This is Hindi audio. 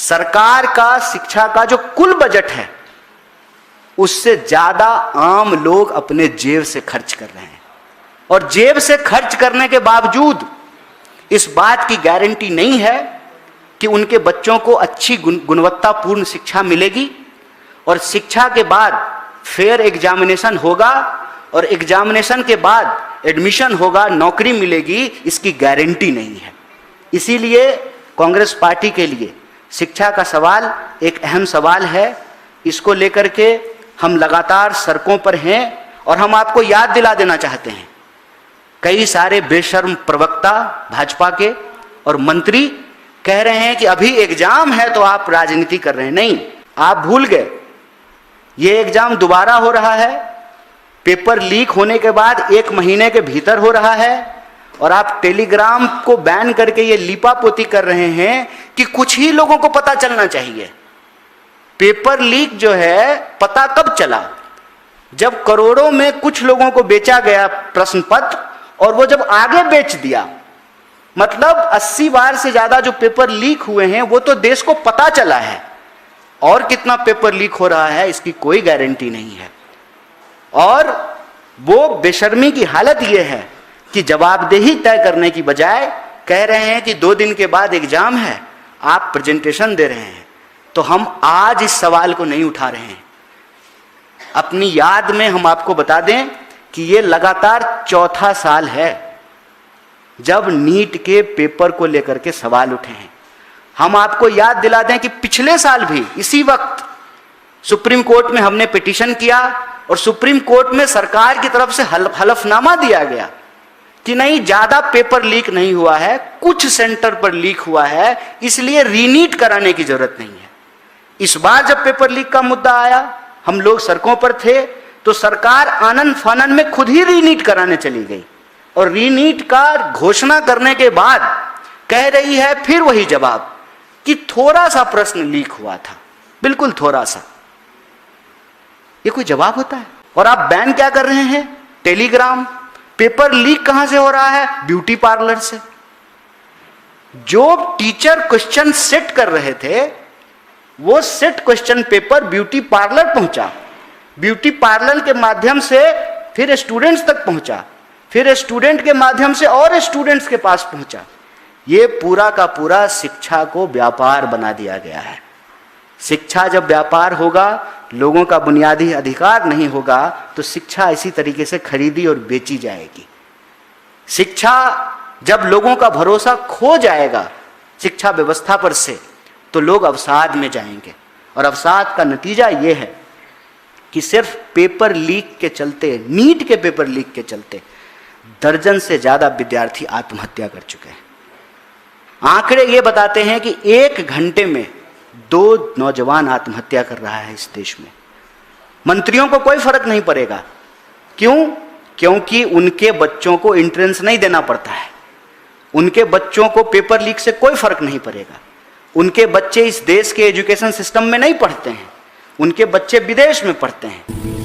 सरकार का शिक्षा का जो कुल बजट है उससे ज्यादा आम लोग अपने जेब से खर्च कर रहे हैं, और जेब से खर्च करने के बावजूद इस बात की गारंटी नहीं है कि उनके बच्चों को अच्छी गुणवत्तापूर्ण शिक्षा मिलेगी, और शिक्षा के बाद फेयर एग्जामिनेशन होगा, और एग्जामिनेशन के बाद एडमिशन होगा, नौकरी मिलेगी, इसकी गारंटी नहीं है। इसीलिए कांग्रेस पार्टी के लिए शिक्षा का सवाल एक अहम सवाल है। इसको लेकर के हम लगातार सड़कों पर हैं, और हम आपको याद दिला देना चाहते हैं, कई सारे बेशर्म प्रवक्ता भाजपा के और मंत्री कह रहे हैं कि अभी एग्जाम है तो आप राजनीति कर रहे हैं। नहीं, आप भूल गए, ये एग्जाम दोबारा हो रहा है, पेपर लीक होने के बाद 1 महीने के भीतर हो रहा है, और आप टेलीग्राम को बैन करके ये लीपापोती कर रहे हैं कि कुछ ही लोगों को पता चलना चाहिए। पेपर लीक जो है पता कब चला? जब करोड़ों में कुछ लोगों को बेचा गया प्रश्न पत्र, और वो जब आगे बेच दिया, मतलब 80 बार से ज्यादा जो पेपर लीक हुए हैं वो तो देश को पता चला है, और कितना पेपर लीक हो रहा है इसकी कोई गारंटी नहीं है। और वो बेशर्मी की हालत ये है कि जवाबदेही तय करने की बजाय कह रहे हैं कि 2 दिन के बाद एग्जाम है, आप प्रेजेंटेशन दे रहे हैं। तो हम आज इस सवाल को नहीं उठा रहे हैं। अपनी याद में हम आपको बता दें कि ये लगातार 4था साल है जब नीट के पेपर को लेकर के सवाल उठे हैं। हम आपको याद दिला दें कि पिछले साल भी इसी वक्त सुप्रीम कोर्ट में हमने पिटीशन किया, और सुप्रीम कोर्ट में सरकार की तरफ से हलफनामा दिया गया कि नहीं, ज्यादा पेपर लीक नहीं हुआ है, कुछ सेंटर पर लीक हुआ है, इसलिए रीनीट कराने की जरूरत नहीं है। इस बार जब पेपर लीक का मुद्दा आया, हम लोग सड़कों पर थे, तो सरकार आनन फानन में खुद ही रीनीट कराने चली गई, और रीनीट का घोषणा करने के बाद कह रही है फिर वही जवाब कि थोड़ा सा प्रश्न लीक हुआ था, बिल्कुल थोड़ा सा। ये कोई जवाब होता है? और आप बैन क्या कर रहे हैं? टेलीग्राम। पेपर लीक कहां से हो रहा है? ब्यूटी पार्लर से। जो टीचर क्वेश्चन सेट कर रहे थे, वो set question paper beauty parlour पहुंचा, ब्यूटी पार्लर के माध्यम से फिर स्टूडेंट्स तक पहुंचा, फिर स्टूडेंट के माध्यम से और स्टूडेंट्स के पास पहुंचा। ये पूरा का पूरा शिक्षा को व्यापार बना दिया गया है। शिक्षा जब व्यापार होगा, लोगों का बुनियादी अधिकार नहीं होगा, तो शिक्षा इसी तरीके से खरीदी और बेची जाएगी। शिक्षा जब लोगों का भरोसा खो जाएगा शिक्षा व्यवस्था पर से, तो लोग अवसाद में जाएंगे, और अवसाद का नतीजा ये है कि सिर्फ पेपर लीक के चलते, नीट के पेपर लीक के चलते दर्जन से ज्यादा विद्यार्थी आत्महत्या कर चुके हैं। आंकड़े ये बताते हैं कि 1 घंटे में 2 नौजवान आत्महत्या कर रहा है इस देश में। मंत्रियों को कोई फर्क नहीं पड़ेगा। क्यों? क्योंकि उनके बच्चों को एंट्रेंस नहीं देना पड़ता है, उनके बच्चों को पेपर लीक से कोई फर्क नहीं पड़ेगा। उनके बच्चे इस देश के एजुकेशन सिस्टम में नहीं पढ़ते हैं, उनके बच्चे विदेश में पढ़ते हैं।